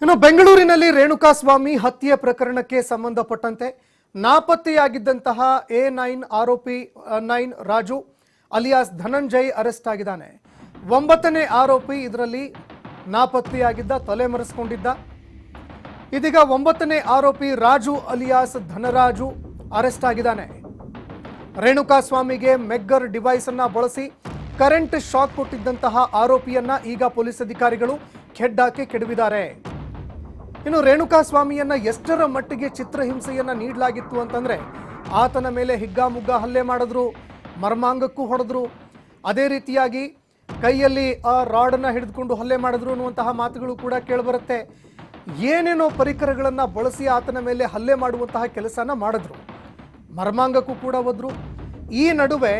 ಇನ್ನು ಬೆಂಗಳೂರಿನಲ್ಲಿ ರೇಣುಕಾಸ್ವಾಮಿ ಹತ್ಯೆ ಪ್ರಕರಣಕ್ಕೆ ಸಂಬಂಧಪಟ್ಟಂತೆ ನಾಪತ್ತೆಯಾಗಿದ್ದಂತಹ A9 ಆರೋಪಿ 9 ರಾಜು ಅಲಿಯಾಸ್ ಧನಂಜಯ್ ಅರೆಸ್ಟ್ ಆಗಿದ್ದಾನೆ. 9ನೇ ಆರೋಪಿ ಇದರಲ್ಲಿ ನಾಪತ್ತೆಯಾಗಿದ್ದ, ತಲೆಮರೆಸಿಕೊಂಡಿದ್ದ. ಇದೀಗ 9ನೇ ಆರೋಪಿ ರಾಜು ಅಲಿಯಾಸ್ ಧನರಾಜು ಅರೆಸ್ಟ್ ಆಗಿದ್ದಾನೆ. ರೇಣುಕಾಸ್ವಾಮಿಗೆ ಮೆಗ್ಗರ್ ಡಿವೈಸ್ ಅನ್ನ ಬಳಸಿ ಕರೆಂಟ್ ಶಾಕ್ ಕೊಟ್ಟಿದ್ದಂತಹ ಆರೋಪಿಯನ್ನ ಈಗ ಪೊಲೀಸ್ ಅಧಿಕಾರಿಗಳು ಕೆಡ್ಡಾಕಿ ಕೆಡವಿದ್ದಾರೆ. ಇನ್ನು ರೇಣುಕಾಸ್ವಾಮಿಯನ್ನ ಎಷ್ಟರ ಮಟ್ಟಿಗೆ ಚಿತ್ರಹಿಂಸೆಯನ್ನ ನೀಡಲಾಗಿತ್ತು ಅಂತಂದ್ರೆ ಆತನ ಮೇಲೆ ಹಿಗ್ಗಾಮುಗ್ಗಾ ಹಲ್ಲೆ ಮಾಡಿದ್ರು, ಮರ್ಮಾಂಗಕ್ಕೂ ಹೊಡೆದ್ರು, ಅದೇ ರೀತಿಯಾಗಿ ಕೈಯಲ್ಲಿ ಆ ರಾಡನ್ನ ಹಿಡಿದುಕೊಂಡು ಹಲ್ಲೆ ಮಾಡಿದ್ರು ಅನ್ನುವಂತಹ ಮಾತುಗಳು ಕೂಡ ಕೇಳಿಬರುತ್ತೆ. ಏನೇನೋ ಪರಿಕರಗಳನ್ನು ಬಳಸಿ ಆತನ ಮೇಲೆ ಹಲ್ಲೆ ಮಾಡುವಂತಹ ಕೆಲಸನ ಮಾಡಿದ್ರು, ಮರ್ಮಾಂಗಕ್ಕೂ ಕೂಡ ಹೋದ್ರು. ಈ ನಡುವೆ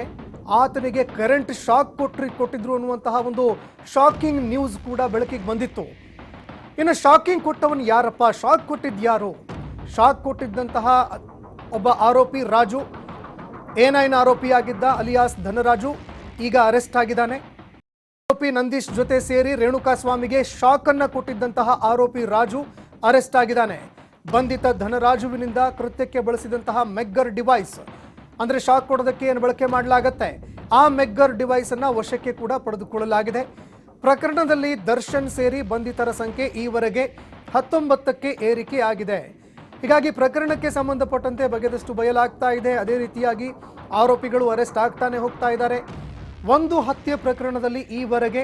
ಆತನಿಗೆ ಕರೆಂಟ್ ಶಾಕ್ ಕೊಟ್ಟಿದ್ರು ಅನ್ನುವಂತಹ ಒಂದು ಶಾಕಿಂಗ್ ನ್ಯೂಸ್ ಕೂಡ ಬೆಳಕಿಗೆ ಬಂದಿತ್ತು. ಇನ್ನು ಶಾಕಿಂಗ್ ಕೊಟ್ಟವನು ಯಾರಪ್ಪ, ಶಾಕ್ ಕೊಟ್ಟಿದ್ಯಾರು? ಶಾಕ್ ಕೊಟ್ಟಿದ್ದಂತಹ ಒಬ್ಬ ಆರೋಪಿ ರಾಜು, A9 ಆರೋಪಿಯಾಗಿದ್ದ ಅಲಿಯಾಸ್ ಧನರಾಜು ಈಗ ಅರೆಸ್ಟ್ ಆಗಿದ್ದಾನೆ. ಆರೋಪಿ ನಂದೀಶ್ ಜೊತೆ ಸೇರಿ ರೇಣುಕಾಸ್ವಾಮಿಗೆ ಶಾಕ್ ಅನ್ನ ಕೊಟ್ಟಿದ್ದಂತಹ ಆರೋಪಿ ರಾಜು ಅರೆಸ್ಟ್ ಆಗಿದ್ದಾನೆ. ಬಂಧಿತ ಧನರಾಜುವಿನಿಂದ ಕೃತ್ಯಕ್ಕೆ ಬಳಸಿದಂತಹ ಮೆಗ್ಗರ್ ಡಿವೈಸ್, ಅಂದ್ರೆ ಶಾಕ್ ಕೊಡೋದಕ್ಕೆ ಏನು ಬಳಕೆ ಮಾಡಲಾಗತ್ತೆ, ಆ ಮೆಗ್ಗರ್ ಡಿವೈಸ್ ಅನ್ನ ವಶಕ್ಕೆ ಕೂಡ ಪಡೆದುಕೊಳ್ಳಲಾಗಿದೆ. ಪ್ರಕರಣದಲ್ಲಿ ದರ್ಶನ್ ಸೇರಿ ಬಂಧಿತರ ಸಂಖ್ಯೆ ಈವರೆಗೆ 19ಕ್ಕೆ ಏರಿಕೆ ಆಗಿದೆ. ಹೀಗಾಗಿ ಪ್ರಕರಣಕ್ಕೆ ಸಂಬಂಧಪಟ್ಟಂತೆ ಬಗೆದಷ್ಟು ಬಯಲಾಗ್ತಾ ಇದೆ. ಅದೇ ರೀತಿಯಾಗಿ ಆರೋಪಿಗಳು ಅರೆಸ್ಟ್ ಆಗ್ತಾನೆ ಹೋಗ್ತಾ ಇದ್ದಾರೆ. ಒಂದು ಹತ್ಯೆ ಪ್ರಕರಣದಲ್ಲಿ ಈವರೆಗೆ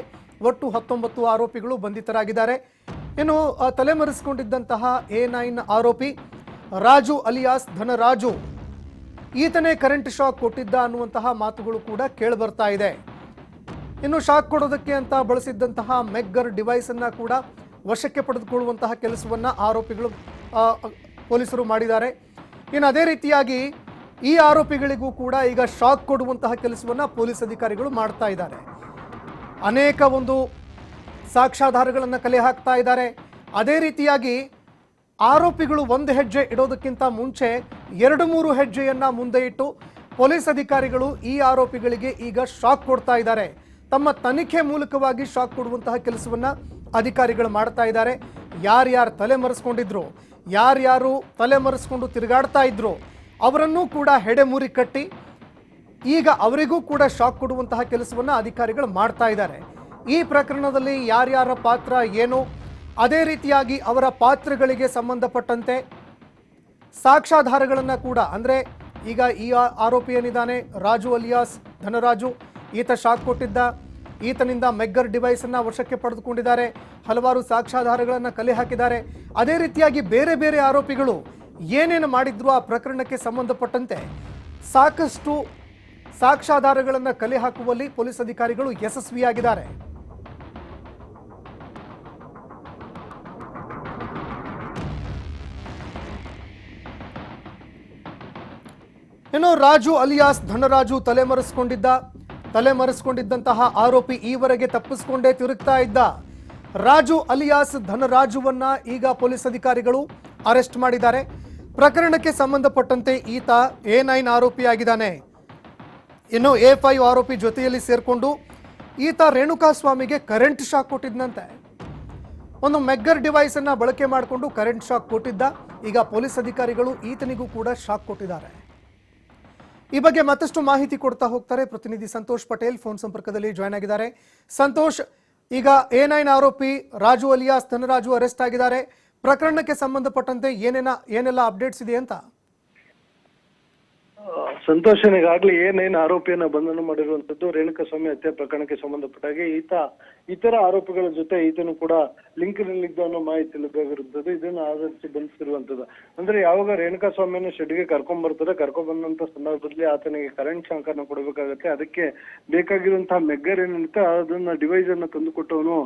ಒಟ್ಟು 19 ಆರೋಪಿಗಳು ಬಂಧಿತರಾಗಿದ್ದಾರೆ. ಇನ್ನು ತಲೆಮರೆಸಿಕೊಂಡಿದ್ದಂತಹ A9 ಆರೋಪಿ Raju alias Dhanaraju, ಈತನೇ current shock ಕೊಟ್ಟಿದ್ದ ಅನ್ನುವಂತಹ ಮಾತುಗಳು ಕೂಡ ಕೇಳಿಬರ್ತಾ ಇದೆ. ಇನ್ನು ಶಾಕ್ ಕೊಡೋದಕ್ಕೆ ಅಂತ ಬಳಸಿದ್ದಂತಹ ಮೆಗ್ಗರ್ ಡಿವೈಸ್ ಅನ್ನ ಕೂಡ ವಶಕ್ಕೆ ಪಡೆದುಕೊಳ್ಳುವಂತಹ ಕೆಲಸವನ್ನ ಆರೋಪಿಗಳು ಪೊಲೀಸರು ಮಾಡಿದ್ದಾರೆ. ಇನ್ನು ಅದೇ ರೀತಿಯಾಗಿ ಈ ಆರೋಪಿಗಳಿಗೂ ಕೂಡ ಈಗ ಶಾಕ್ ಕೊಡುವಂತಹ ಕೆಲಸವನ್ನ ಪೊಲೀಸ್ ಅಧಿಕಾರಿಗಳು ಮಾಡ್ತಾ ಇದ್ದಾರೆ. ಅನೇಕ ಒಂದು ಸಾಕ್ಷ್ಯಾಧಾರಗಳನ್ನು ಕಲೆ ಹಾಕ್ತಾ ಇದ್ದಾರೆ. ಅದೇ ರೀತಿಯಾಗಿ ಆರೋಪಿಗಳು ಒಂದು ಹೆಜ್ಜೆ ಇಡೋದಕ್ಕಿಂತ ಮುಂಚೆ 2-3 ಹೆಜ್ಜೆಯನ್ನ ಮುಂದೆ ಇಟ್ಟು ಪೊಲೀಸ್ ಅಧಿಕಾರಿಗಳು ಈ ಆರೋಪಿಗಳಿಗೆ ಈಗ ಶಾಕ್ ಕೊಡ್ತಾ ಇದ್ದಾರೆ. ತಮ್ಮ ತನಿಖೆ ಮೂಲಕವಾಗಿ ಶಾಕ್ ಕೊಡುವಂತಹ ಕೆಲಸವನ್ನ ಅಧಿಕಾರಿಗಳು ಮಾಡ್ತಾ ಇದ್ದಾರೆ. ಯಾರ್ಯಾರು ತಲೆಮರೆಸ್ಕೊಂಡಿದ್ರು, ಯಾರ್ಯಾರು ತಲೆಮರೆಸ್ಕೊಂಡು ತಿರುಗಾಡ್ತಾ ಇದ್ರು, ಅವರನ್ನೂ ಕೂಡ ಹೆಡೆಮುರಿ ಕಟ್ಟಿ ಈಗ ಅವರಿಗೂ ಕೂಡ ಶಾಕ್ ಕೊಡುವಂತಹ ಕೆಲಸವನ್ನ ಅಧಿಕಾರಿಗಳು ಮಾಡ್ತಾ ಇದ್ದಾರೆ. ಈ ಪ್ರಕರಣದಲ್ಲಿ ಯಾರ್ಯಾರ ಪಾತ್ರ ಏನು, ಅದೇ ರೀತಿಯಾಗಿ ಅವರ ಪಾತ್ರಗಳಿಗೆ ಸಂಬಂಧಪಟ್ಟಂತೆ ಸಾಕ್ಷ್ಯಾಧಾರಗಳನ್ನು ಕೂಡ, ಅಂದರೆ ಈಗ ಈ ಆರೋಪಿ ಏನಿದ್ದಾನೆ ರಾಜು ಅಲಿಯಾಸ್ ಧನರಾಜು, ಈತ ಶಾಕ್ ಕೊಟ್ಟಿದ್ದ, ಈತನಿಂದ ಮೆಗ್ಗರ್ ಡಿವೈಸ್ ಅನ್ನ ವಶಕ್ಕೆ ಪಡೆದುಕೊಂಡಿದ್ದಾರೆ, ಹಲವಾರು ಸಾಕ್ಷ್ಯಾಧಾರಗಳನ್ನು ಕಲೆ ಹಾಕಿದ್ದಾರೆ. ಅದೇ ರೀತಿಯಾಗಿ ಬೇರೆ ಬೇರೆ ಆರೋಪಿಗಳು ಏನೇನು ಮಾಡಿದ್ರು ಆ ಪ್ರಕರಣಕ್ಕೆ ಸಂಬಂಧಪಟ್ಟಂತೆ ಸಾಕಷ್ಟು ಸಾಕ್ಷ್ಯಾಧಾರಗಳನ್ನು ಕಲೆ ಹಾಕುವಲ್ಲಿ ಪೊಲೀಸ್ ಅಧಿಕಾರಿಗಳು ಯಶಸ್ವಿಯಾಗಿದ್ದಾರೆ. ಇನ್ನು ರಾಜು ಅಲಿಯಾಸ್ ಧನರಾಜು ತಲೆಮರೆಸಿಕೊಂಡಿದ್ದಂತಹ ಆರೋಪಿ ಈವರೆಗೆ ತಪ್ಪಿಸಿಕೊಂಡೇ ತಿರುಗ್ತಾ ಇದ್ದ ರಾಜು ಅಲಿಯಾಸ್ ಧನರಾಜುವನ್ನ ಈಗ ಪೊಲೀಸ್ ಅಧಿಕಾರಿಗಳು ಅರೆಸ್ಟ್ ಮಾಡಿದ್ದಾರೆ. ಪ್ರಕರಣಕ್ಕೆ ಸಂಬಂಧಪಟ್ಟಂತೆ ಈತ A9 ಆರೋಪಿಯಾಗಿದ್ದಾನೆ. ಇನ್ನು A5 ಆರೋಪಿ ಜೊತೆಯಲ್ಲಿ ಸೇರ್ಕೊಂಡು ಈತ ರೇಣುಕಾಸ್ವಾಮಿಗೆ ಕರೆಂಟ್ ಶಾಕ್ ಕೊಟ್ಟಿದ್ದಂತೆ. ಒಂದು ಮೆಗ್ಗರ್ ಡಿವೈಸ್ ಅನ್ನ ಬಳಕೆ ಮಾಡಿಕೊಂಡು ಕರೆಂಟ್ ಶಾಕ್ ಕೊಟ್ಟಿದ್ದ. ಈಗ ಪೊಲೀಸ್ ಅಧಿಕಾರಿಗಳು ಈತನಿಗೂ ಕೂಡ ಶಾಕ್ ಕೊಟ್ಟಿದ್ದಾರೆ. ಈ ಬಗ್ಗೆ ಮತ್ತಷ್ಟು ಮಾಹಿತಿ ಕೊಡ್ತಾ ಹೋಗ್ತಾರೆ ಪ್ರತಿನಿಧಿ ಸಂತೋಷ್ ಪಟೇಲ್, ಫೋನ್ ಸಂಪರ್ಕದಲ್ಲಿ ಜಾಯ್ನ್ ಆಗಿದ್ದಾರೆ. ಸಂತೋಷ್, ಈಗ A9 ಆರೋಪಿ ರಾಜು ಅಲಿಯಾಸ್ ಧನರಾಜು ಅರೆಸ್ಟ್ ಆಗಿದ್ದಾರೆ. ಪ್ರಕರಣಕ್ಕೆ ಸಂಬಂಧಪಟ್ಟಂತೆ ಏನೆಲ್ಲ ಅಪ್ಡೇಟ್ಸ್ ಇದೆ ಅಂತ? ಸಂತೋಷನಿಗಾಗ್ಲಿ A9 ಆರೋಪಿಯನ್ನ ಬಂಧನ ಮಾಡಿರುವಂತದ್ದು. ರೇಣುಕಾಸ್ವಾಮಿ ಹತ್ಯೆ ಪ್ರಕರಣಕ್ಕೆ ಸಂಬಂಧಪಟ್ಟಾಗೆ ಇತರ ಆರೋಪಿಗಳ ಜೊತೆ ಈತನು ಕೂಡ ಲಿಂಕ್ ನಲ್ಲಿದ್ದ ಅನ್ನೋ ಮಾಹಿತಿ ಲಭ್ಯವಿರುತ್ತದೆ. ಇದನ್ನು ಆಧರಿಸಿ ಬಂಧಿಸಿರುವಂತದ್ದು. ಅಂದ್ರೆ ಯಾವಾಗ ರೇಣುಕಾಸ್ವಾಮಿಯನ್ನು ಶೆಡ್ಗೆ ಕರ್ಕೊಂಡ್ ಬಂದಂತ ಸಂದರ್ಭದಲ್ಲಿ ಆತನಿಗೆ ಕರೆಂಟ್ ಶಾಕ್ ಅನ್ನು ಕೊಡಬೇಕಾಗತ್ತೆ. ಅದಕ್ಕೆ ಬೇಕಾಗಿರುವಂತಹ ಮೆಗ್ಗರ್ ಏನಿರುತ್ತೆ ಅದನ್ನ ಡಿವೈಸ್ ಅನ್ನ ತಂದುಕೊಟ್ಟವನು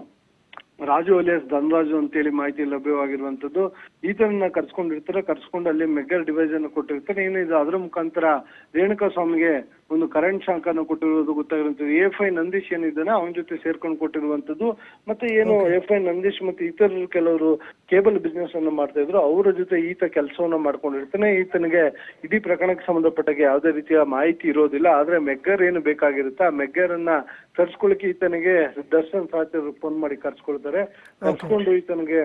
ರಾಜು ಅಲಿಯಾಸ್ ಧನರಾಜು ಅಂತೇಳಿ ಮಾಹಿತಿ ಲಭ್ಯವಾಗಿರುವಂತದ್ದು. ಈತನನ್ನ ಕರ್ಸ್ಕೊಂಡು ಅಲ್ಲಿ ಮೆಗ್ಗರ್ ಡಿವೈಸ್ ಅನ್ನು ಕೊಟ್ಟಿರ್ತಾರೆ. ಏನಿದೆ ಅದರ ಮುಖಾಂತರ ರೇಣುಕಾಸ್ವಾಮಿಗೆ ಒಂದು ಕರೆಂಟ್ ಶಾಕ್ ಅನ್ನು ಕೊಟ್ಟಿರುವುದು ಗೊತ್ತಾಗಿರುವಂತದ್ದು. A5 ನಂದೀಶ್ ಏನಿದ್ದಾನೆ ಅವನ ಜೊತೆ ಸೇರ್ಕೊಂಡು ಕೊಟ್ಟಿರುವಂತದ್ದು. ಮತ್ತೆ ಏನು A5 ನಂದೀಶ್ ಮತ್ತೆ ಇತರರು ಕೆಲವರು ಕೇಬಲ್ ಬಿಸ್ನೆಸ್ ಅನ್ನು ಮಾಡ್ತಾ ಇದ್ರು, ಅವರ ಜೊತೆ ಈತ ಕೆಲಸವನ್ನ ಮಾಡ್ಕೊಂಡಿರ್ತಾನೆ. ಈತನಿಗೆ ಇಡೀ ಪ್ರಕರಣಕ್ಕೆ ಸಂಬಂಧಪಟ್ಟಾಗೆ ಯಾವುದೇ ರೀತಿಯ ಮಾಹಿತಿ ಇರೋದಿಲ್ಲ. ಆದ್ರೆ ಮೆಗ್ಗರ್ ಏನು ಬೇಕಾಗಿರುತ್ತೆ ಆ ಮೆಗ್ಗರ್ ಅನ್ನ ತರಿಸ್ಕೊಳ್ಳಿಕ್ಕೆ ಈತನಿಗೆ ದರ್ಶನ್ ಸಾಥಿಯವರು ಫೋನ್ ಮಾಡಿ ಕರ್ಸ್ಕೊಳ್ತಾರೆ. ಕರ್ಸ್ಕೊಂಡು ಈತನಿಗೆ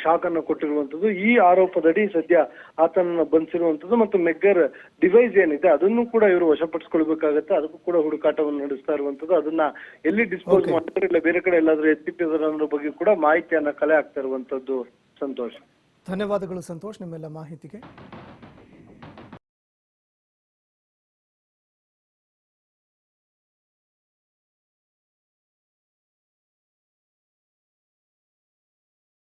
ಶಾಕ್ ಅನ್ನು ಕೊಟ್ಟಿರುವಂತದ್ದು. ಈ ಆರೋಪದಡಿ ಸದ್ಯ ಆತನನ್ನ ಬಂಧಿಸಿರುವಂತದ್ದು ಮತ್ತು ಮೆಗ್ಗರ್ ಡಿವೈಸ್ ಏನಿದೆ ಅದನ್ನು ಕೂಡ ಇವರು ವಶಪಡಿಸಿಕೊಳ್ಬೇಕಾಗತ್ತೆ. ಅದಕ್ಕೂ ಕೂಡ ಹುಡುಕಾಟವನ್ನು ನಡೆಸ್ತಾ ಇರುವಂತದ್ದು. ಅದನ್ನ ಎಲ್ಲಿ ಡಿಸ್ಪೋಸ್ ಮಾಡ್ತಾರೆ ಇಲ್ಲ ಬೇರೆ ಕಡೆ ಎಲ್ಲಾದ್ರೂ ಎತ್ತಿಟ್ಟಿದ್ದಾರೆ ಅನ್ನೋ ಬಗ್ಗೆ ಕೂಡ ಮಾಹಿತಿಯನ್ನ ಕಲೆ ಹಾಕ್ತಾ ಇರುವಂತದ್ದು. ಸಂತೋಷ್, ಧನ್ಯವಾದಗಳು ಸಂತೋಷ್ ನಿಮ್ಮೆಲ್ಲ ಮಾಹಿತಿಗೆ.